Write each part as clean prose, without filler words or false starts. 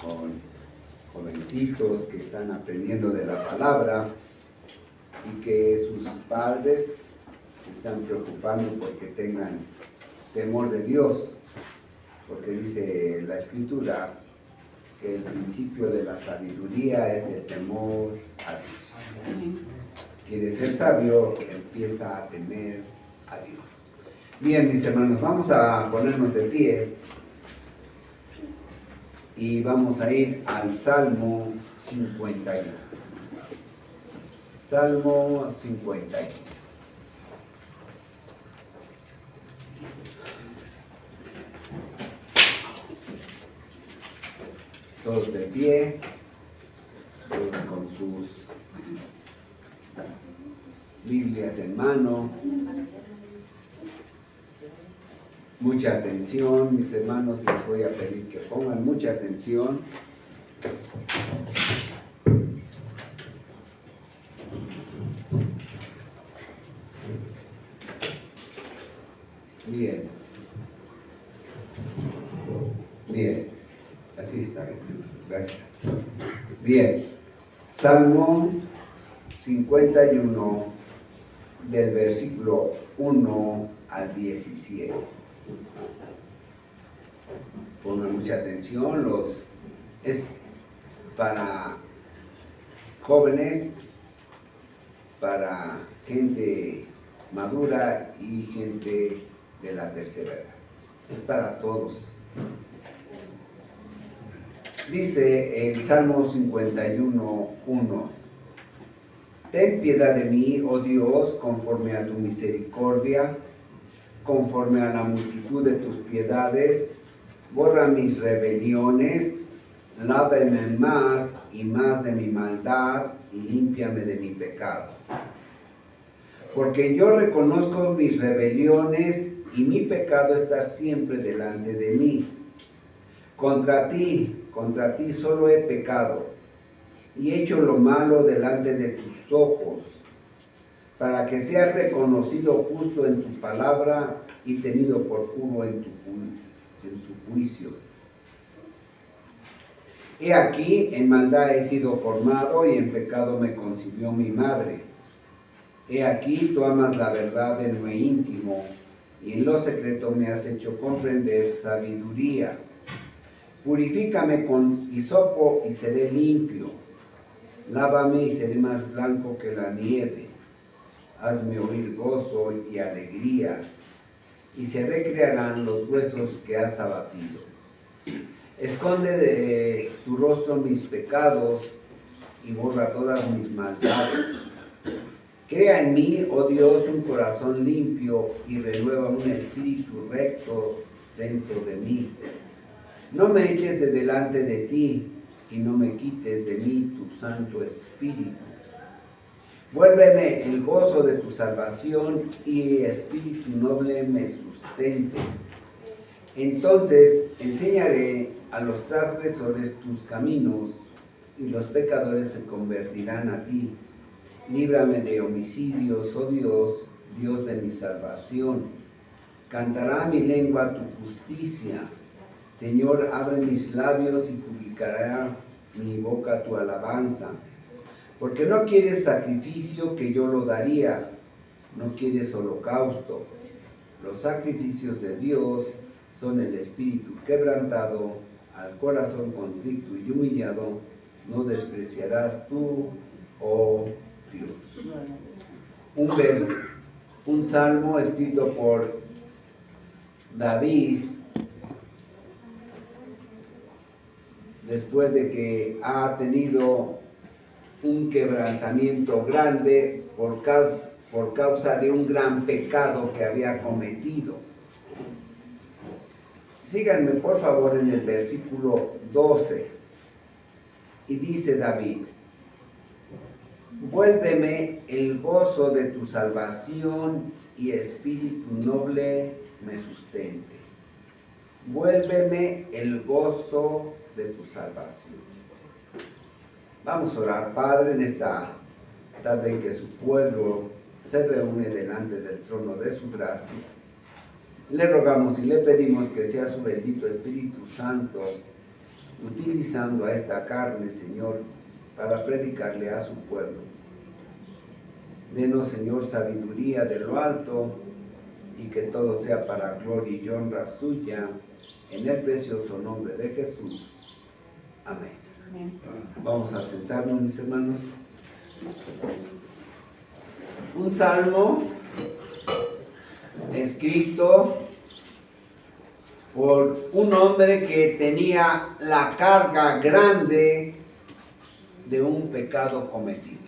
con jovencitos que están aprendiendo de la palabra y que sus padres se están preocupando porque tengan temor de Dios, porque dice la Escritura que el principio de la sabiduría es el temor a Dios. Quiere ser sabio, empieza a temer a Dios. Bien, mis hermanos, vamos a ponernos de pie y vamos a ir al Salmo 51. Salmo 51. Todos de pie, todos con sus Biblias en mano. Mucha atención, mis hermanos, les voy a pedir que pongan mucha atención. Bien. Bien. Así está bien. Gracias. Bien. Salmo 51, del versículo 1 al 17. Pongan mucha atención, es para jóvenes, para gente madura y gente de la tercera edad. Es para todos. Dice el Salmo 51, 1. Ten piedad de mí, oh Dios, conforme a tu misericordia, conforme a la multitud de tus piedades, borra mis rebeliones, lávame más y más de mi maldad y límpiame de mi pecado. Porque yo reconozco mis rebeliones y mi pecado está siempre delante de mí. Contra ti solo he pecado y he hecho lo malo delante de tus ojos, para que seas reconocido justo en tu palabra y tenido por puro en tu juicio. He aquí, en maldad he sido formado y en pecado me concibió mi madre. He aquí, tú amas la verdad en lo íntimo y en lo secreto me has hecho comprender sabiduría. Purifícame con hisopo y seré limpio. Lávame y seré más blanco que la nieve. Hazme oír gozo y alegría, y se recrearán los huesos que has abatido. Esconde de tu rostro mis pecados y borra todas mis maldades. Crea en mí, oh Dios, un corazón limpio y renueva un espíritu recto dentro de mí. No me eches de delante de ti y no me quites de mí tu Santo Espíritu. Vuélveme el gozo de tu salvación y espíritu noble me sustente. Entonces enseñaré a los transgresores tus caminos y los pecadores se convertirán a ti. Líbrame de homicidios, oh Dios, Dios de mi salvación. Cantará mi lengua tu justicia. Señor, abre mis labios y publicará mi boca tu alabanza. Porque no quieres sacrificio que yo lo daría, no quieres holocausto. Los sacrificios de Dios son el espíritu quebrantado, al corazón contrito y humillado, no despreciarás tú, oh Dios. Un salmo escrito por David, después de que ha tenido un quebrantamiento grande por causa de un gran pecado que había cometido. Síganme por favor en el versículo 12. Y dice David: vuélveme el gozo de tu salvación y espíritu noble me sustente. Vuélveme el gozo de tu salvación. Vamos a orar, Padre, en esta tarde en que su pueblo se reúne delante del trono de su gracia. Le rogamos y le pedimos que sea su bendito Espíritu Santo utilizando a esta carne, Señor, para predicarle a su pueblo. Denos, Señor, sabiduría de lo alto y que todo sea para gloria y honra suya, en el precioso nombre de Jesús. Amén. Amén. Vamos a sentarnos, mis hermanos. Un salmo escrito por un hombre que tenía la carga grande de un pecado cometido.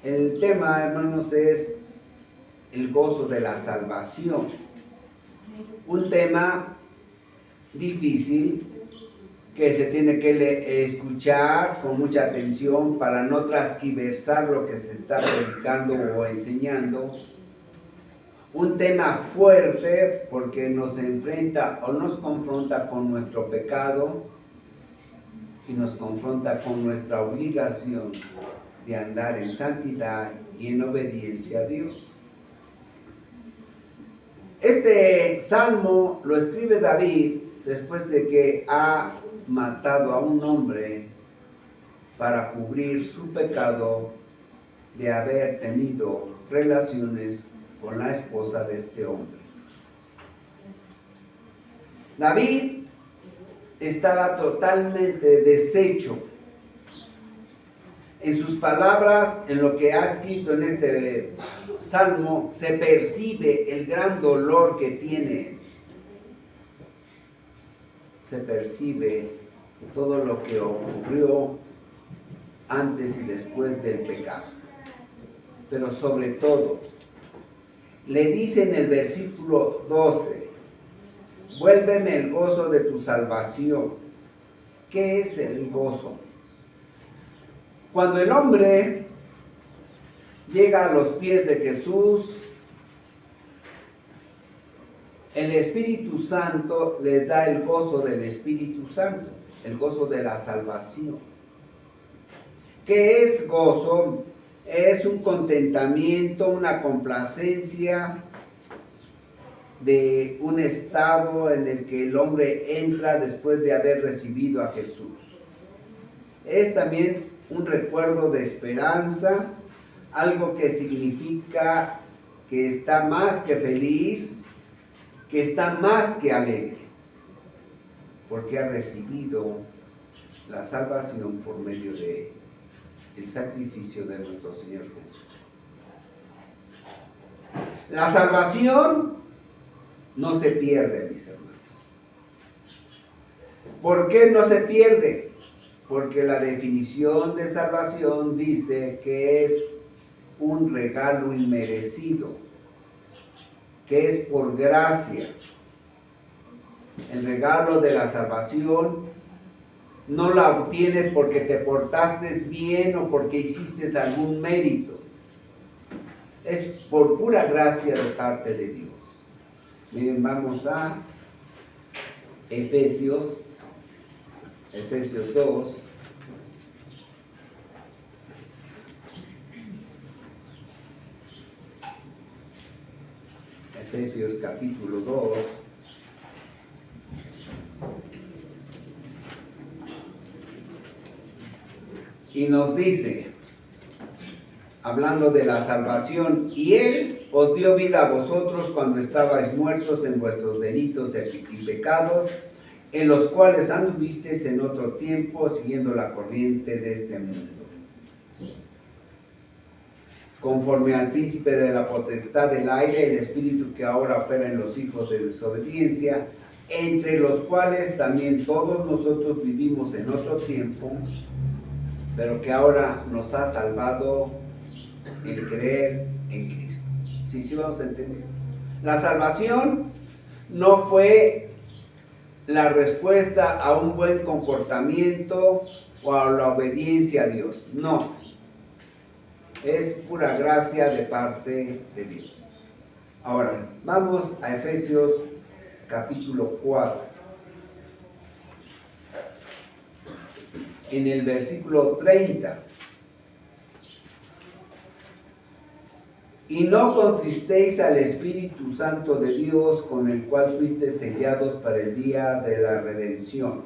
El tema, hermanos, es el gozo de la salvación. Un tema difícil que se tiene que escuchar con mucha atención para no transquiversar lo que se está predicando o enseñando. Un tema fuerte porque nos enfrenta o nos confronta con nuestro pecado y nos confronta con nuestra obligación de andar en santidad y en obediencia a Dios. Este salmo lo escribe David después de que ha matado a un hombre para cubrir su pecado de haber tenido relaciones con la esposa de este hombre. David estaba totalmente deshecho. En sus palabras, en lo que ha escrito en este salmo, se percibe el gran dolor que tiene. Se percibe todo lo que ocurrió antes y después del pecado. Pero sobre todo, le dice en el versículo 12, vuélveme el gozo de tu salvación. ¿Qué es el gozo? Cuando el hombre llega a los pies de Jesús, el Espíritu Santo le da el gozo del Espíritu Santo, el gozo de la salvación. ¿Qué es gozo? Es un contentamiento, una complacencia de un estado en el que el hombre entra después de haber recibido a Jesús. Es también un recuerdo de esperanza, algo que significa que está más que feliz, que está más que alegre, porque ha recibido la salvación por medio de el sacrificio de nuestro Señor Jesucristo. La salvación no se pierde, mis hermanos. ¿Por qué no se pierde? Porque la definición de salvación dice que es un regalo inmerecido, que es por gracia. El regalo de la salvación no la obtienes porque te portaste bien o porque hiciste algún mérito. Es por pura gracia de parte de Dios. Miren, vamos a Efesios 2. Efesios capítulo 2. Y nos dice, hablando de la salvación, y Él os dio vida a vosotros cuando estabais muertos en vuestros delitos y pecados, en los cuales anduvisteis en otro tiempo, siguiendo la corriente de este mundo, conforme al príncipe de la potestad del aire, el espíritu que ahora opera en los hijos de desobediencia, entre los cuales también todos nosotros vivimos en otro tiempo, pero que ahora nos ha salvado el creer en Cristo. Sí, vamos a entender. La salvación no fue la respuesta a un buen comportamiento o a la obediencia a Dios. No. Es pura gracia de parte de Dios. Ahora, vamos a Efesios capítulo 4. En el versículo 30. Y no contristéis al Espíritu Santo de Dios, con el cual fuiste sellados para el día de la redención.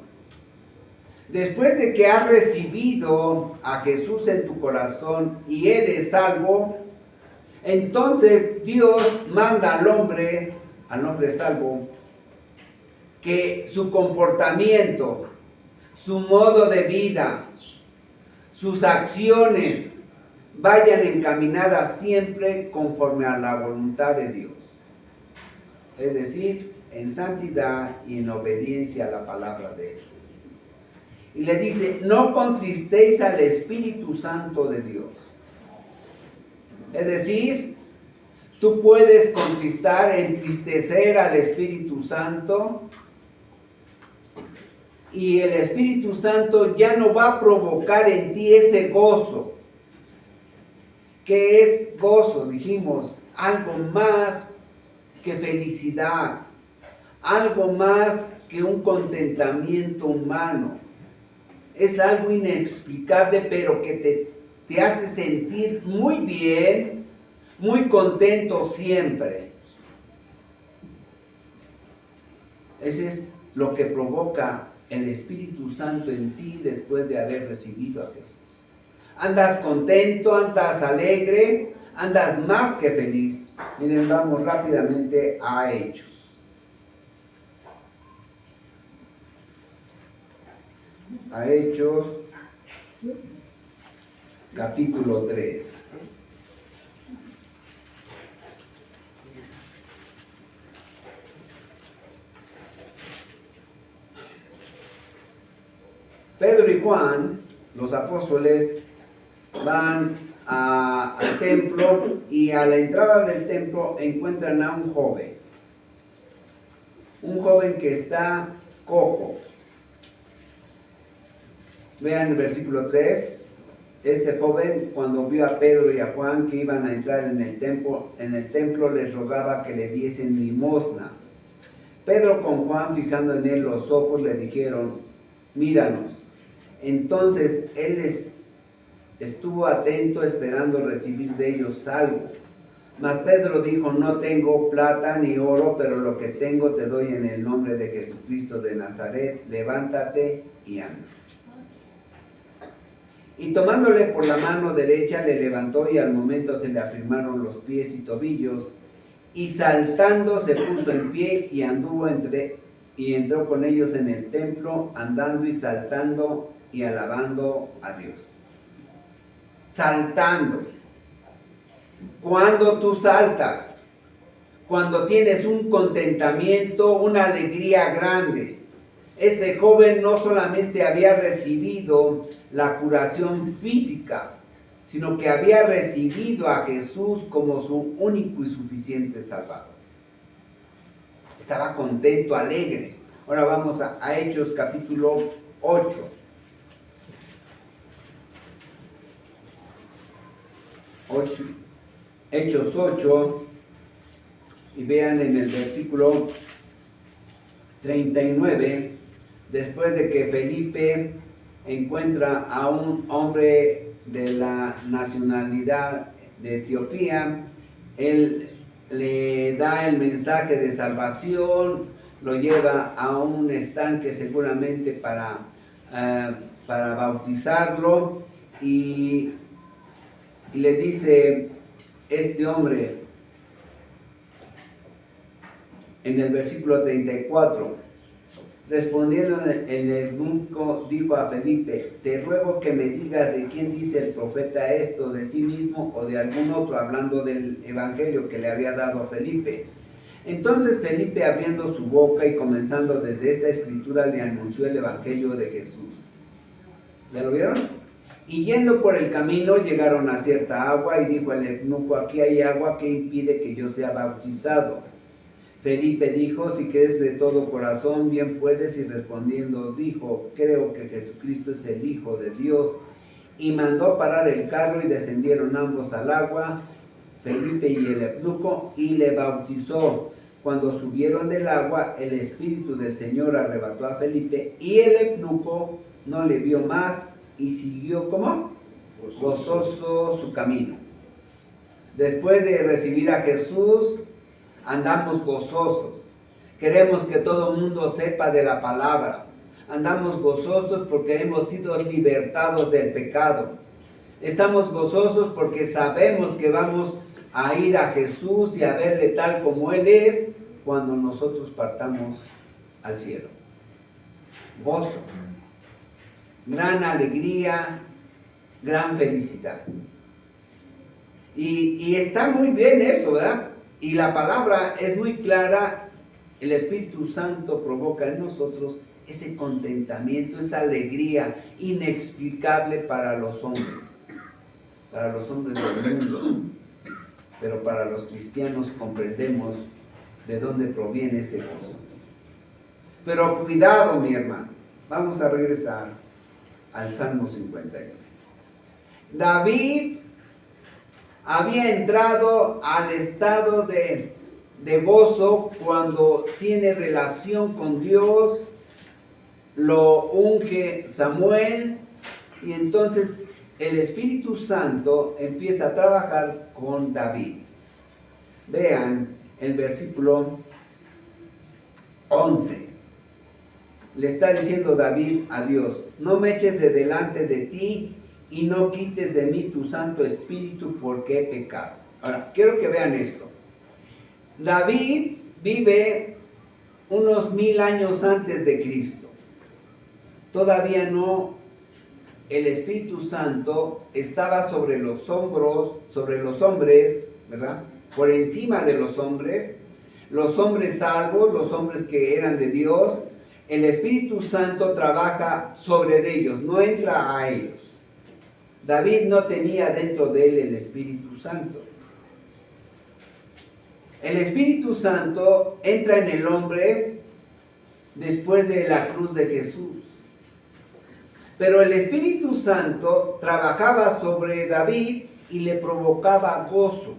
Después de que has recibido a Jesús en tu corazón y eres salvo, entonces Dios manda al hombre salvo, que su comportamiento, su modo de vida, sus acciones vayan encaminadas siempre conforme a la voluntad de Dios. Es decir, en santidad y en obediencia a la palabra de Él. Y le dice, no contristéis al Espíritu Santo de Dios. Es decir, tú puedes contristar, entristecer al Espíritu Santo, y el Espíritu Santo ya no va a provocar en ti ese gozo. ¿Qué es gozo? Dijimos, algo más que felicidad, algo más que un contentamiento humano. Es algo inexplicable, pero que te hace sentir muy bien, muy contento siempre. Ese es lo que provoca el Espíritu Santo en ti después de haber recibido a Jesús. Andas contento, andas alegre, andas más que feliz. Miren, vamos rápidamente a Hechos. A Hechos, capítulo 3. Pedro y Juan, los apóstoles, van al templo y a la entrada del templo encuentran a un joven que está cojo. Vean el versículo 3. Este joven, cuando vio a Pedro y a Juan que iban a entrar en el templo les rogaba que le diesen limosna. Pedro con Juan, fijando en él los ojos, le dijeron, míranos. Entonces él estuvo atento esperando recibir de ellos algo. Mas Pedro dijo, no tengo plata ni oro, pero lo que tengo te doy en el nombre de Jesucristo de Nazaret, levántate y anda. Y tomándole por la mano derecha le levantó y al momento se le afirmaron los pies y tobillos, y saltando se puso en pie y anduvo y entró con ellos en el templo, andando y saltando y alabando a Dios. Saltando. Cuando tú saltas, cuando tienes un contentamiento, una alegría grande. Este joven no solamente había recibido la curación física, sino que había recibido a Jesús como su único y suficiente Salvador. Estaba contento, alegre. Ahora vamos a Hechos capítulo 8. Hechos 8, y vean en el versículo 39, después de que Felipe encuentra a un hombre de la nacionalidad de Etiopía, él le da el mensaje de salvación, lo lleva a un estanque seguramente para bautizarlo, y le dice este hombre en el versículo 34, respondiendo el eunuco dijo a Felipe, te ruego que me digas de quién dice el profeta esto, de sí mismo o de algún otro, hablando del evangelio que le había dado a Felipe. Entonces Felipe, abriendo su boca y comenzando desde esta escritura, le anunció el evangelio de Jesús. ¿Ya lo vieron? Y yendo por el camino llegaron a cierta agua, y dijo el eunuco, aquí hay agua, que impide que yo sea bautizado. Felipe dijo, si crees de todo corazón, bien puedes, y respondiendo dijo, creo que Jesucristo es el Hijo de Dios. Y mandó parar el carro, y descendieron ambos al agua, Felipe y el eunuco, y le bautizó. Cuando subieron del agua, el Espíritu del Señor arrebató a Felipe, y el eunuco no le vio más, y siguió, ¿cómo? Gozoso su camino. Después de recibir a Jesús, andamos gozosos. Queremos que todo el mundo sepa de la palabra. Andamos gozosos porque hemos sido libertados del pecado. Estamos gozosos porque sabemos que vamos a ir a Jesús y a verle tal como Él es cuando nosotros partamos al cielo. Gozo, gran alegría, gran felicidad. Y está muy bien eso, ¿verdad? Y la palabra es muy clara. El Espíritu Santo provoca en nosotros ese contentamiento, esa alegría inexplicable para los hombres del mundo. Pero para los cristianos comprendemos de dónde proviene ese gozo. Pero cuidado, mi hermano, vamos a regresar al Salmo 51. David había entrado al estado de gozo cuando tiene relación con Dios, lo unge Samuel y entonces el Espíritu Santo empieza a trabajar con David. Vean el versículo 11. Le está diciendo David a Dios: no me eches de delante de ti y no quites de mí tu Santo Espíritu, porque he pecado. Ahora, quiero que vean esto. David vive unos 1000 años antes de Cristo. Todavía no, el Espíritu Santo estaba sobre los hombros, sobre los hombres, ¿verdad? Por encima de los hombres salvos, los hombres que eran de Dios. El Espíritu Santo trabaja sobre ellos, no entra a ellos. David no tenía dentro de él el Espíritu Santo. El Espíritu Santo entra en el hombre después de la cruz de Jesús. Pero el Espíritu Santo trabajaba sobre David y le provocaba gozo,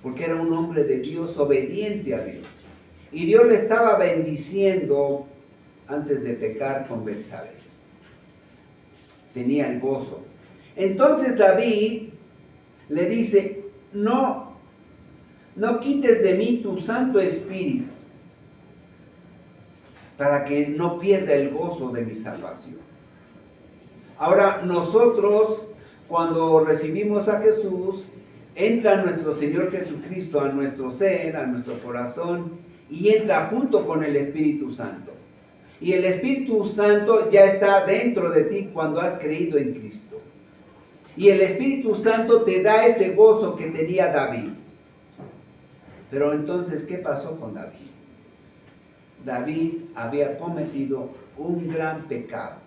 porque era un hombre de Dios, obediente a Dios. Y Dios le estaba bendiciendo antes de pecar con Betsabé. Tenía el gozo. Entonces David le dice: no quites de mí tu Santo Espíritu, para que no pierda el gozo de mi salvación. Ahora nosotros, cuando recibimos a Jesús, entra nuestro Señor Jesucristo a nuestro ser, a nuestro corazón, y entra junto con el Espíritu Santo. Y el Espíritu Santo ya está dentro de ti cuando has creído en Cristo. Y el Espíritu Santo te da ese gozo que tenía David. Pero entonces, ¿qué pasó con David? David había cometido un gran pecado.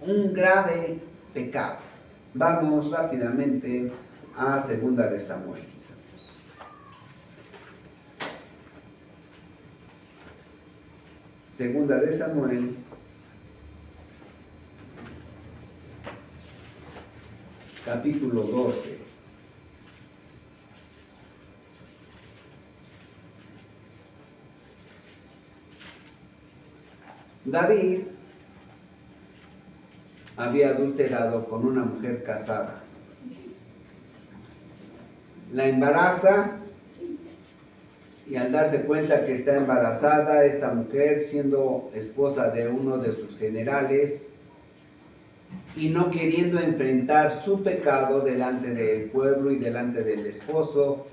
Un grave pecado. Vamos rápidamente a 2 de Samuel. Segunda de Samuel, capítulo 12. David había adulterado con una mujer casada. La embaraza y al darse cuenta que está embarazada, esta mujer, siendo esposa de uno de sus generales y no queriendo enfrentar su pecado delante del pueblo y delante del esposo,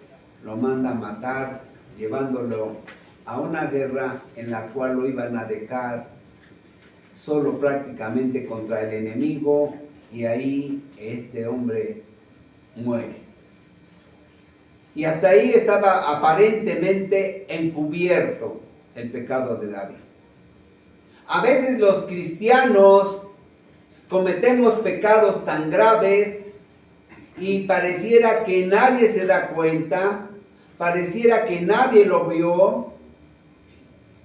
lo manda a matar, llevándolo a una guerra en la cual lo iban a dejar solo prácticamente contra el enemigo, y ahí este hombre muere. Y hasta ahí estaba aparentemente encubierto el pecado de David. A veces los cristianos cometemos pecados tan graves y pareciera que nadie se da cuenta, pareciera que nadie lo vio,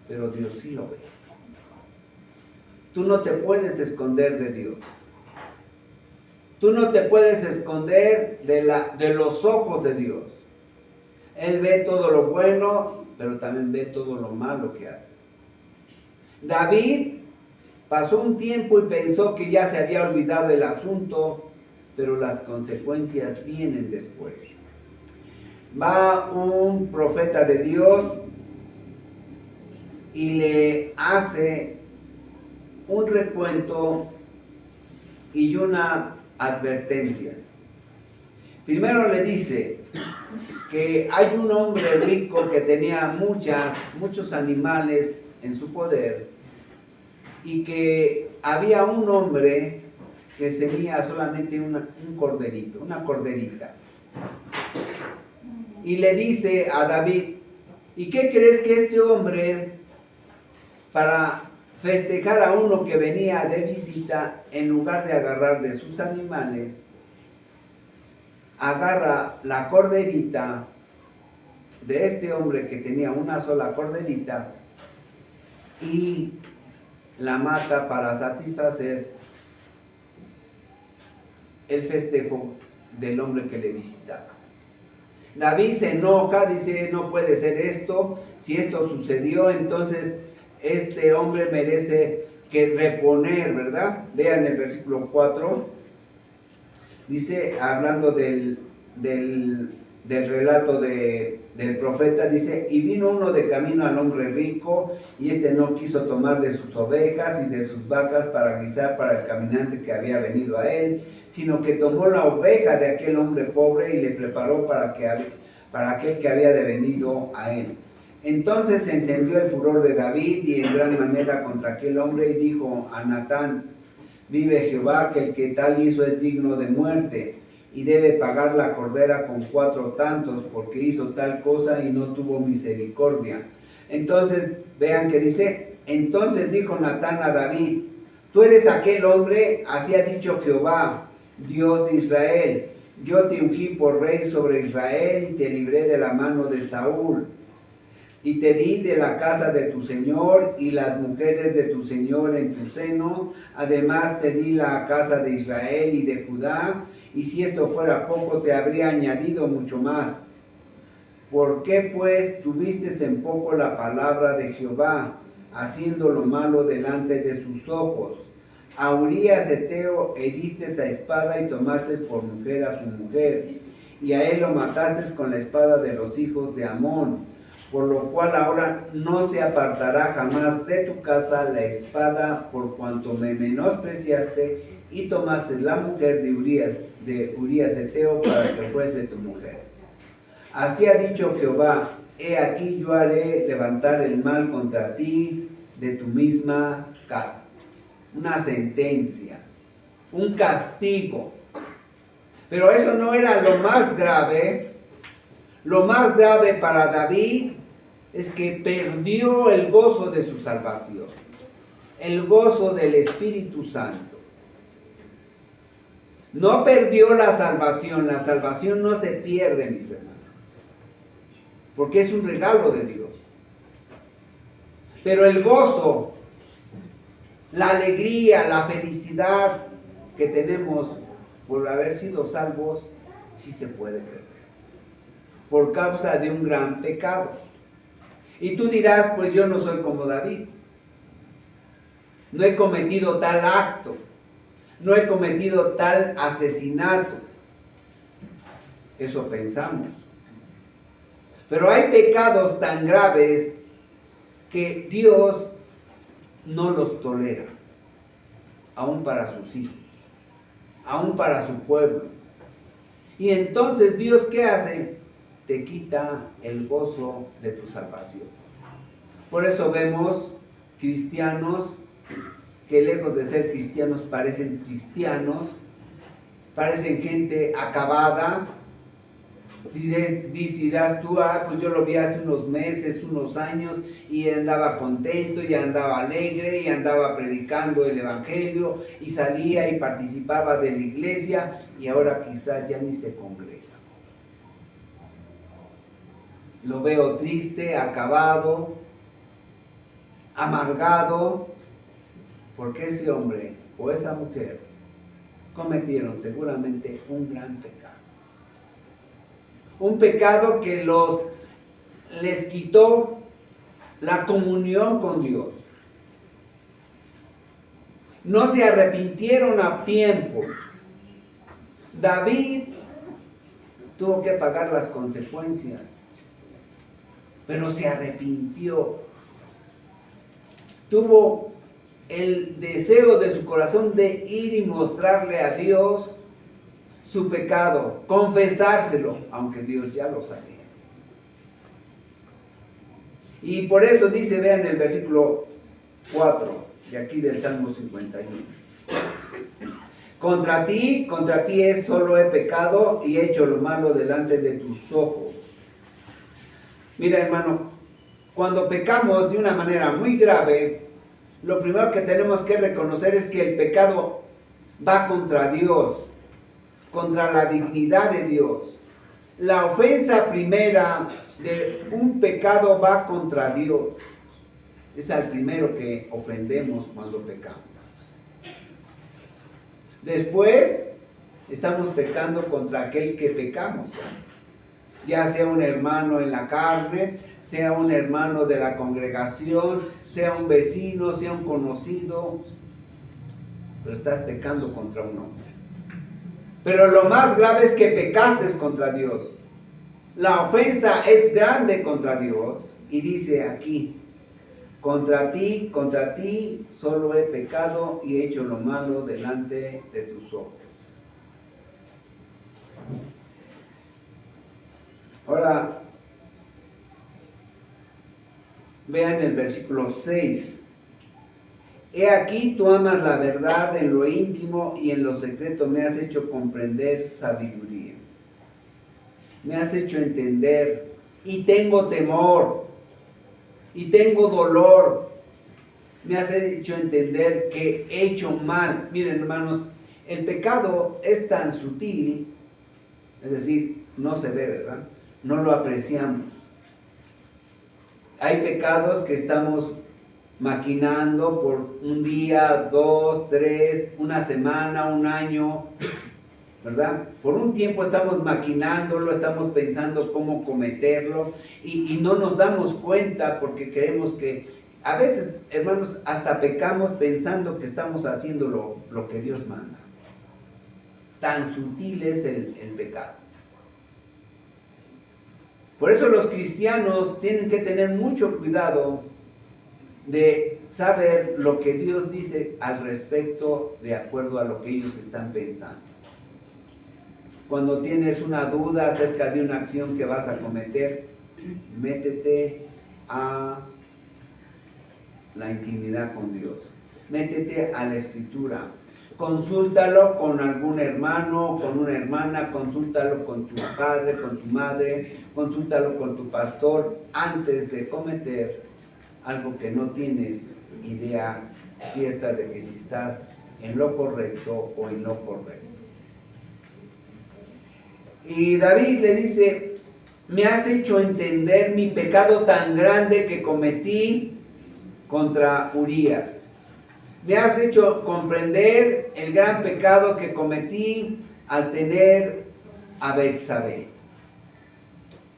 pero Dios sí lo ve. Tú no te puedes esconder de Dios. Tú no te puedes esconder de los ojos de Dios. Él ve todo lo bueno, pero también ve todo lo malo que haces. David pasó un tiempo y pensó que ya se había olvidado el asunto, pero las consecuencias vienen después. Va un profeta de Dios y le hace un recuento y una advertencia. Primero le dice que hay un hombre rico que tenía muchos animales en su poder y que había un hombre que tenía solamente un corderito, una corderita. Y le dice a David, ¿y qué crees que este hombre, para festejar a uno que venía de visita, en lugar de agarrar de sus animales, agarra la corderita de este hombre que tenía una sola corderita y la mata para satisfacer el festejo del hombre que le visitaba? David se enoja, dice, no puede ser esto, si esto sucedió, entonces este hombre merece que reponer, ¿verdad? Vean el versículo 4, dice, hablando del relato del profeta, dice, y vino uno de camino al hombre rico, y este no quiso tomar de sus ovejas y de sus vacas para guisar para el caminante que había venido a él, sino que tomó la oveja de aquel hombre pobre y le preparó para aquel que había venido a él. Entonces se encendió el furor de David y en gran manera contra aquel hombre, y dijo a Natán, vive Jehová, que el que tal hizo es digno de muerte, y debe pagar la cordera con 4 tantos, porque hizo tal cosa y no tuvo misericordia. Entonces, vean que dice, entonces dijo Natán a David, tú eres aquel hombre, así ha dicho Jehová, Dios de Israel, yo te ungí por rey sobre Israel y te libré de la mano de Saúl. Y te di de la casa de tu señor y las mujeres de tu señor en tu seno. Además te di la casa de Israel y de Judá. Y si esto fuera poco, te habría añadido mucho más. ¿Por qué pues tuviste en poco la palabra de Jehová, haciendo lo malo delante de sus ojos? A Urías Heteo heriste a espada y tomaste por mujer a su mujer. Y a él lo mataste con la espada de los hijos de Amón. Por lo cual ahora no se apartará jamás de tu casa la espada, por cuanto me menospreciaste y tomaste la mujer de Urías Heteo para que fuese tu mujer. Así ha dicho Jehová, he aquí yo haré levantar el mal contra ti de tu misma casa. Una sentencia, un castigo. Pero eso no era lo más grave. Lo más grave para David es que perdió el gozo de su salvación, el gozo del Espíritu Santo. No perdió la salvación no se pierde, mis hermanos, porque es un regalo de Dios. Pero el gozo, la alegría, la felicidad que tenemos por haber sido salvos, sí se puede perder, por causa de un gran pecado. Y tú dirás, pues yo no soy como David. No he cometido tal acto. No he cometido tal asesinato. Eso pensamos. Pero hay pecados tan graves que Dios no los tolera, aún para sus hijos, aún para su pueblo. Y entonces Dios, ¿qué hace? Te quita el gozo de tu salvación. Por eso vemos cristianos que lejos de ser cristianos parecen cristianos, parecen gente acabada. Dirás tú, pues yo lo vi hace unos meses, unos años, y andaba contento, y andaba alegre, y andaba predicando el evangelio, y salía y participaba de la iglesia, y ahora quizás ya ni se congrega. Lo veo triste, acabado, amargado, porque ese hombre o esa mujer cometieron seguramente un gran pecado. Un pecado que les quitó la comunión con Dios. No se arrepintieron a tiempo. David tuvo que pagar las consecuencias, pero se arrepintió. Tuvo el deseo de su corazón de ir y mostrarle a Dios su pecado, confesárselo, aunque Dios ya lo sabía. Y por eso dice, vean el versículo 4 de aquí del Salmo 51. Contra ti solo he pecado y he hecho lo malo delante de tus ojos. Mira, hermano, cuando pecamos de una manera muy grave, lo primero que tenemos que reconocer es que el pecado va contra Dios, contra la dignidad de Dios. La ofensa primera de un pecado va contra Dios. Es al primero que ofendemos cuando pecamos. Después estamos pecando contra aquel que pecamos, ya sea un hermano en la carne, sea un hermano de la congregación, sea un vecino, sea un conocido, pero estás pecando contra un hombre. Pero lo más grave es que pecaste contra Dios. La ofensa es grande contra Dios y dice aquí, contra ti solo he pecado y he hecho lo malo delante de tus ojos. Ahora, vean el versículo 6. He aquí tú amas la verdad en lo íntimo y en lo secreto me has hecho comprender sabiduría. Me has hecho entender y tengo temor y tengo dolor. Me has hecho entender que he hecho mal. Miren, hermanos, el pecado es tan sutil, es decir, no se ve, ¿verdad? No lo apreciamos. Hay pecados que estamos maquinando por un día, 2, 3, una semana, un año, ¿verdad? Por un tiempo estamos maquinándolo, estamos pensando cómo cometerlo y no nos damos cuenta porque creemos que a veces, hermanos, hasta pecamos pensando que estamos haciendo lo que Dios manda. Tan sutil es el pecado. Por eso los cristianos tienen que tener mucho cuidado de saber lo que Dios dice al respecto de acuerdo a lo que ellos están pensando. Cuando tienes una duda acerca de una acción que vas a cometer, métete a la intimidad con Dios. Métete a la Escritura. Consúltalo con algún hermano, con una hermana, consúltalo con tu padre, con tu madre, consúltalo con tu pastor antes de cometer algo que no tienes idea cierta de que si estás en lo correcto o en lo correcto. Y David le dice, me has hecho entender mi pecado tan grande que cometí contra Urías. Me has hecho comprender el gran pecado que cometí al tener a Betsabé.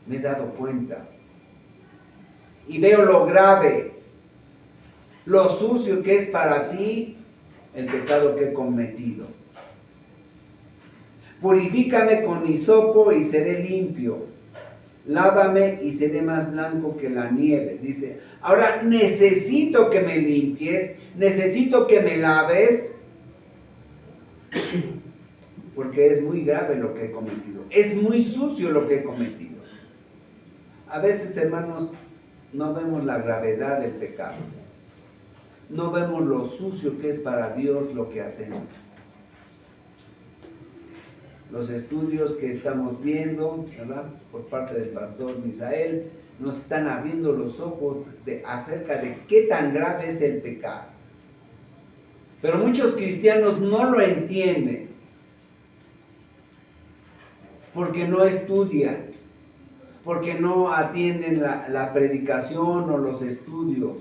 Me he dado cuenta. Y veo lo grave, lo sucio que es para ti el pecado que he cometido. Purifícame con hisopo y seré limpio. Lávame y seré más blanco que la nieve. Dice, ahora necesito que me limpies, necesito que me laves, porque es muy grave lo que he cometido. Es muy sucio lo que he cometido. A veces, hermanos, no vemos la gravedad del pecado. No vemos lo sucio que es para Dios lo que hacemos. Los estudios que estamos viendo, ¿verdad?, por parte del pastor Misael, nos están abriendo los ojos acerca de qué tan grave es el pecado. Pero muchos cristianos no lo entienden porque no estudian, porque no atienden la predicación o los estudios,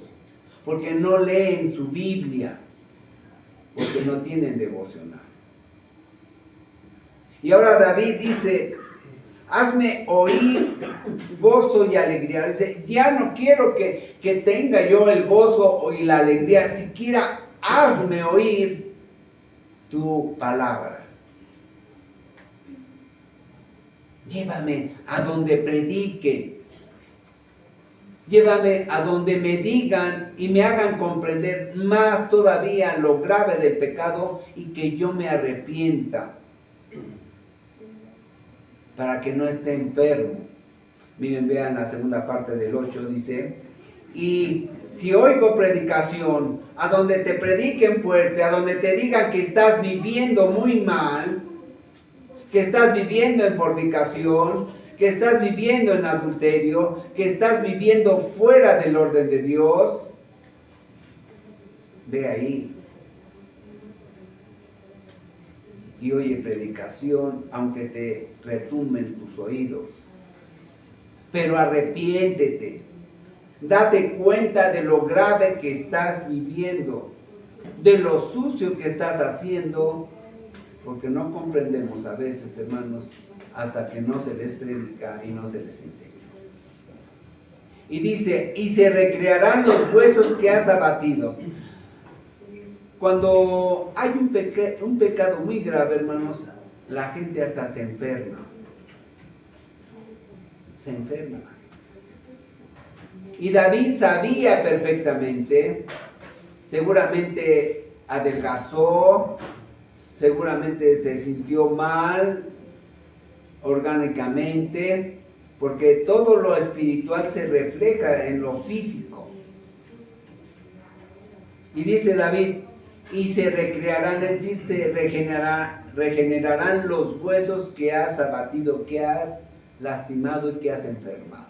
porque no leen su Biblia, porque no tienen devocional. Y ahora David dice, hazme oír gozo y alegría. Dice, ya no quiero que tenga yo el gozo y la alegría, siquiera hazme oír tu palabra. Llévame a donde predique. Llévame a donde me digan y me hagan comprender más todavía lo grave del pecado y que yo me arrepienta para que no esté enfermo. Miren, vean la segunda parte del 8, dice: y si oigo predicación, a donde te prediquen fuerte, a donde te digan que estás viviendo muy mal, que estás viviendo en fornicación, que estás viviendo en adulterio, que estás viviendo fuera del orden de Dios, ve ahí y oye predicación, aunque te retumben tus oídos. Pero arrepiéntete, date cuenta de lo grave que estás viviendo, de lo sucio que estás haciendo, porque no comprendemos a veces, hermanos, hasta que no se les predica y no se les enseña. Y dice, y se recrearán los huesos que has abatido. Cuando hay un pecado muy grave, hermanos, la gente hasta se enferma. Se enferma. Y David sabía perfectamente, seguramente adelgazó, seguramente se sintió mal orgánicamente, porque todo lo espiritual se refleja en lo físico. Y dice David, y se recrearán, es decir, se regenerarán los huesos que has abatido, que has lastimado y que has enfermado.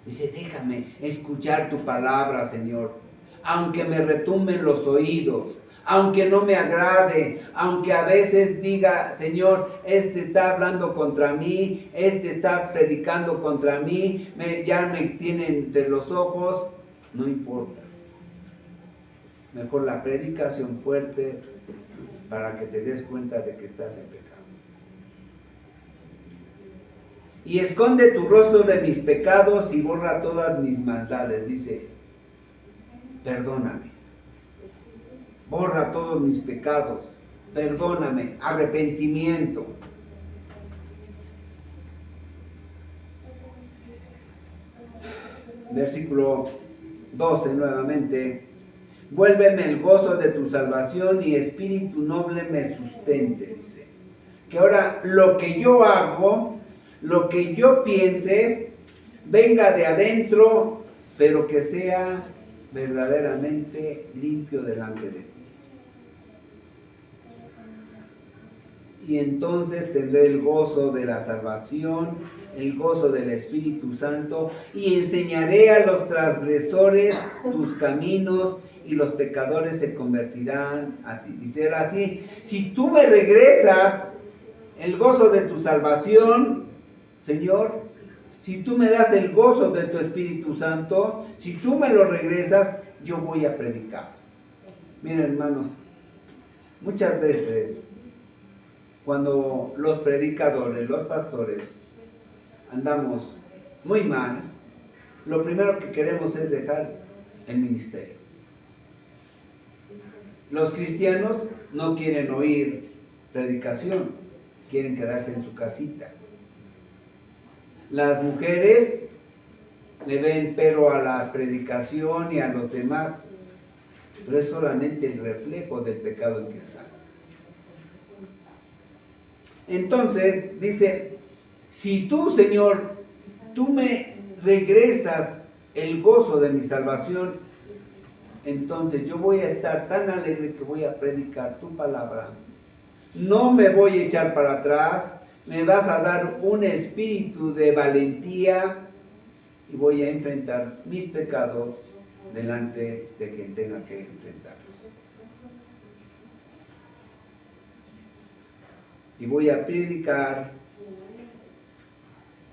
Dice, déjame escuchar tu palabra, Señor, aunque me retumben los oídos, aunque no me agrade, aunque a veces diga, Señor, este está hablando contra mí, este está predicando contra mí, ya me tiene entre los ojos, no importa. Mejor la predicación fuerte para que te des cuenta de que estás en pecado. Y esconde tu rostro de mis pecados y borra todas mis maldades. Dice, perdóname. Borra todos mis pecados. Perdóname. Arrepentimiento. Versículo 12 nuevamente. Vuélveme el gozo de tu salvación y espíritu noble me sustente. Dice, que ahora lo que yo hago, lo que yo piense, venga de adentro, pero que sea verdaderamente limpio delante de ti. Y entonces tendré el gozo de la salvación, el gozo del Espíritu Santo, y enseñaré a los transgresores tus caminos, y los pecadores se convertirán a ti. Dice así, si tú me regresas el gozo de tu salvación, Señor, si tú me das el gozo de tu Espíritu Santo, si tú me lo regresas, yo voy a predicar. Miren, hermanos, muchas veces cuando los predicadores, los pastores, andamos muy mal, lo primero que queremos es dejar el ministerio. Los cristianos no quieren oír predicación, quieren quedarse en su casita. Las mujeres le ven pero a la predicación y a los demás, pero es solamente el reflejo del pecado en que están. Entonces dice, si tú, Señor, tú me regresas el gozo de mi salvación, entonces yo voy a estar tan alegre que voy a predicar tu palabra. No me voy a echar para atrás, me vas a dar un espíritu de valentía y voy a enfrentar mis pecados delante de quien tenga que enfrentarlos. Y voy a predicar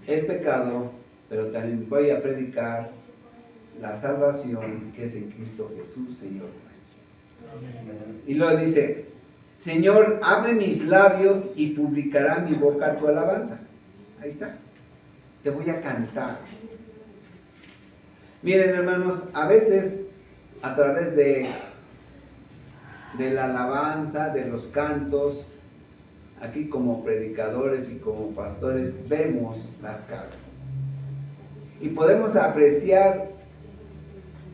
el pecado, pero también voy a predicar la salvación que es en Cristo Jesús, Señor nuestro. Y luego dice, Señor, abre mis labios y publicará mi boca tu alabanza. Ahí está. Te voy a cantar. Miren, hermanos, a veces a través de la alabanza, de los cantos, aquí como predicadores y como pastores vemos las caras. Y podemos apreciar,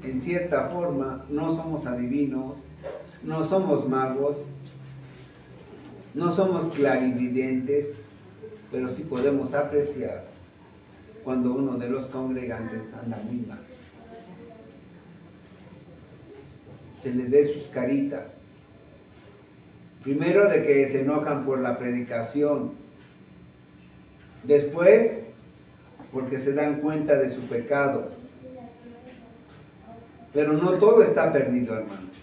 en cierta forma, no somos adivinos, no somos magos, no somos clarividentes, pero sí podemos apreciar cuando uno de los congregantes anda muy mal. Se les ve sus caritas. Primero de que se enojan por la predicación. Después, porque se dan cuenta de su pecado. Pero no todo está perdido, hermanos.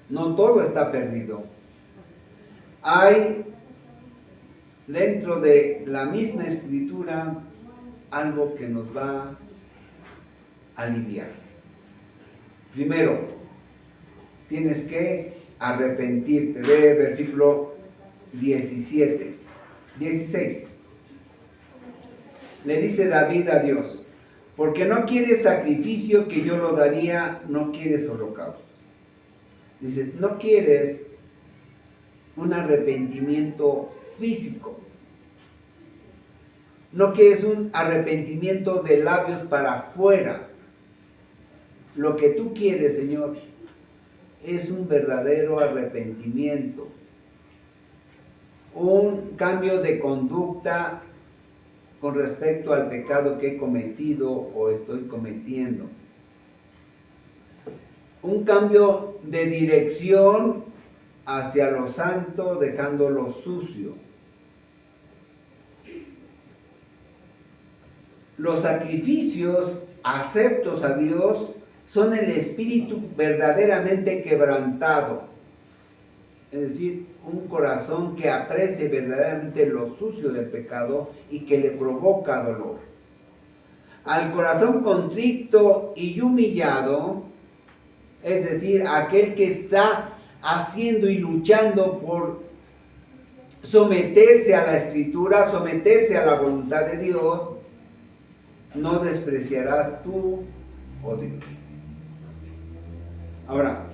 No todo está perdido. Hay dentro de la misma escritura algo que nos va a aliviar. Primero, tienes que arrepentirte. Ve versículo 16. Le dice David a Dios: porque no quieres sacrificio que yo lo daría, no quieres holocausto. Dice, no quieres un arrepentimiento físico. No quieres un arrepentimiento de labios para afuera. Lo que tú quieres, Señor, es un verdadero arrepentimiento. Un cambio de conducta con respecto al pecado que he cometido o estoy cometiendo. Un cambio de dirección hacia lo santo, dejando lo sucio. Los sacrificios aceptos a Dios son el espíritu verdaderamente quebrantado. Es decir, un corazón que aprecie verdaderamente lo sucio del pecado y que le provoca dolor. Al corazón contrito y humillado, es decir, aquel que está haciendo y luchando por someterse a la Escritura, someterse a la voluntad de Dios, no despreciarás tú, oh Dios. Ahora,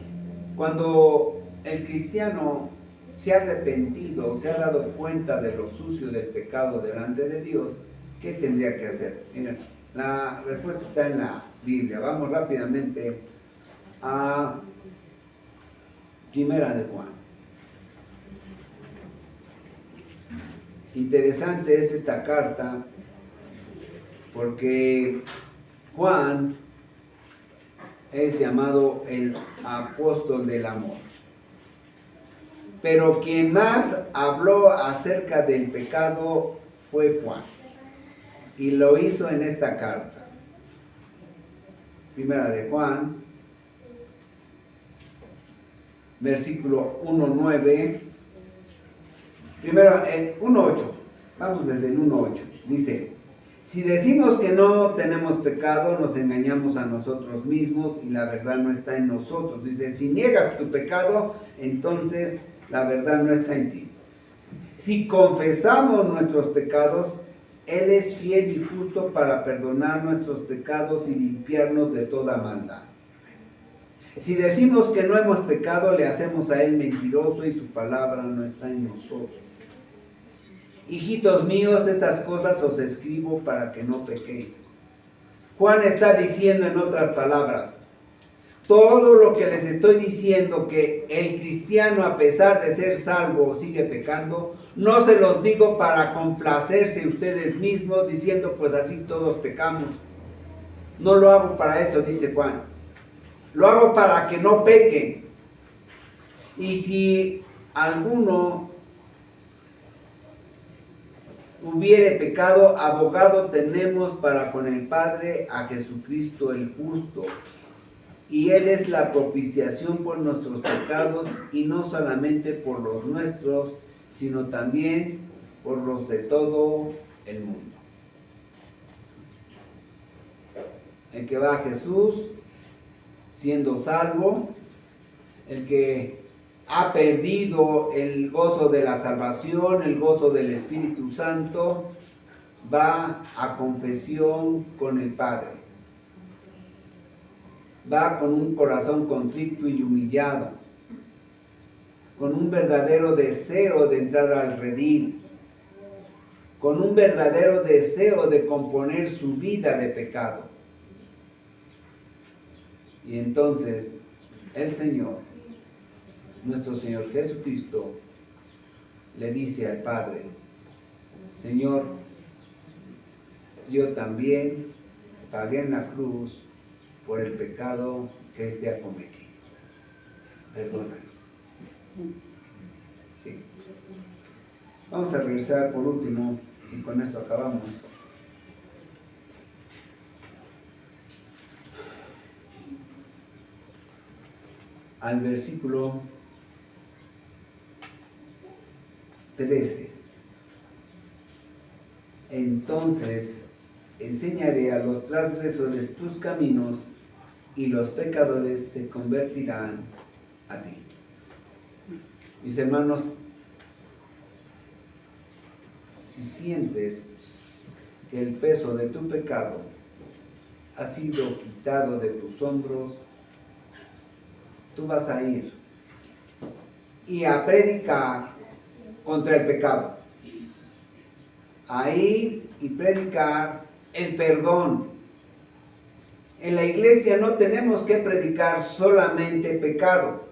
cuando el cristiano se ha arrepentido, se ha dado cuenta de lo sucio del pecado delante de Dios, ¿qué tendría que hacer? Miren, la respuesta está en la Biblia. Vamos rápidamente a Primera de Juan. Interesante es esta carta porque Juan es llamado el apóstol del amor. Pero quien más habló acerca del pecado fue Juan. Y lo hizo en esta carta. Primera de Juan, versículo 1:9. Primero el 1:8. Vamos desde el 1:8. Dice: si decimos que no tenemos pecado, nos engañamos a nosotros mismos y la verdad no está en nosotros. Dice, si niegas tu pecado, entonces la verdad no está en ti. Si confesamos nuestros pecados, Él es fiel y justo para perdonar nuestros pecados y limpiarnos de toda maldad. Si decimos que no hemos pecado, le hacemos a Él mentiroso y su palabra no está en nosotros. Hijitos míos, estas cosas os escribo para que no pequéis. Juan está diciendo en otras palabras, todo lo que les estoy diciendo que el cristiano a pesar de ser salvo sigue pecando, no se los digo para complacerse ustedes mismos diciendo pues así todos pecamos. No lo hago para eso, dice Juan. Lo hago para que no pequen. Y si alguno hubiere pecado, abogado tenemos para con el Padre a Jesucristo el justo. Y Él es la propiciación por nuestros pecados, y no solamente por los nuestros, sino también por los de todo el mundo. El que va a Jesús siendo salvo, el que ha perdido el gozo de la salvación, el gozo del Espíritu Santo, va a confesión con el Padre. Va con un corazón contrito y humillado. con un verdadero deseo de entrar al redil, con un verdadero deseo de componer su vida de pecado. Y entonces el Señor, nuestro Señor Jesucristo, le dice al Padre: Señor, yo también pagué en la cruz por el pecado que éste ha cometido. Perdónalo. Sí. Vamos a regresar por último, y con esto acabamos. Al versículo 13. Entonces enseñaré a los transgresores tus caminos, y los pecadores se convertirán a ti. Mis hermanos, si sientes que el peso de tu pecado ha sido quitado de tus hombros, tú vas a ir y a predicar contra el pecado, a ir y predicar el perdón. En la iglesia no tenemos que predicar solamente pecado,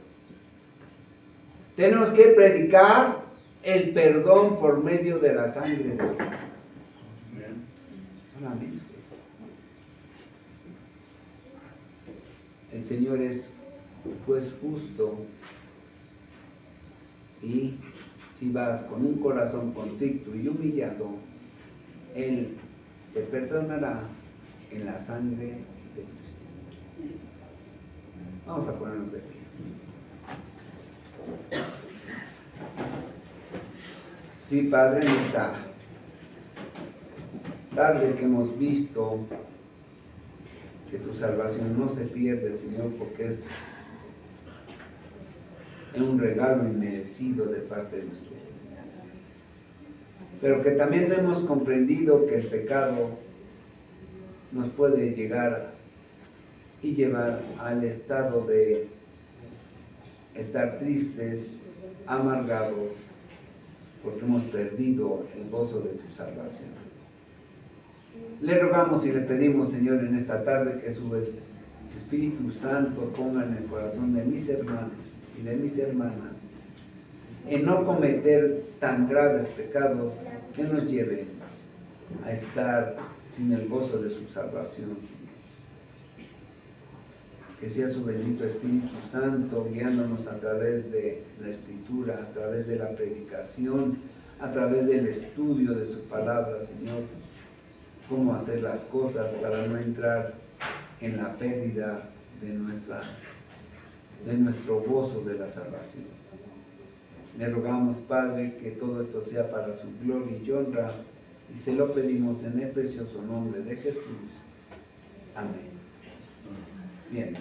tenemos que predicar el perdón por medio de la sangre de Cristo. Solamente eso. El Señor es pues justo, y si vas con un corazón contrito y humillado, Él te perdonará en la sangre de Cristo. Vamos a ponernos de pie. Sí, Padre, en esta tarde que hemos visto que tu salvación no se pierde, Señor, porque es un regalo inmerecido de parte de usted. Pero que también hemos comprendido que el pecado nos puede llegar y llevar al estado de estar tristes, amargados, porque hemos perdido el gozo de tu salvación. Le rogamos y le pedimos, Señor, en esta tarde que su Espíritu Santo ponga en el corazón de mis hermanos y de mis hermanas en no cometer tan graves pecados que nos lleven a estar sin el gozo de su salvación, Señor. Que sea su bendito Espíritu Santo guiándonos a través de la Escritura, a través de la predicación, a través del estudio de su palabra, Señor, cómo hacer las cosas para no entrar en la pérdida de nuestro gozo de la salvación. Le rogamos, Padre, que todo esto sea para su gloria y honra, y se lo pedimos en el precioso nombre de Jesús. Amén. Bien.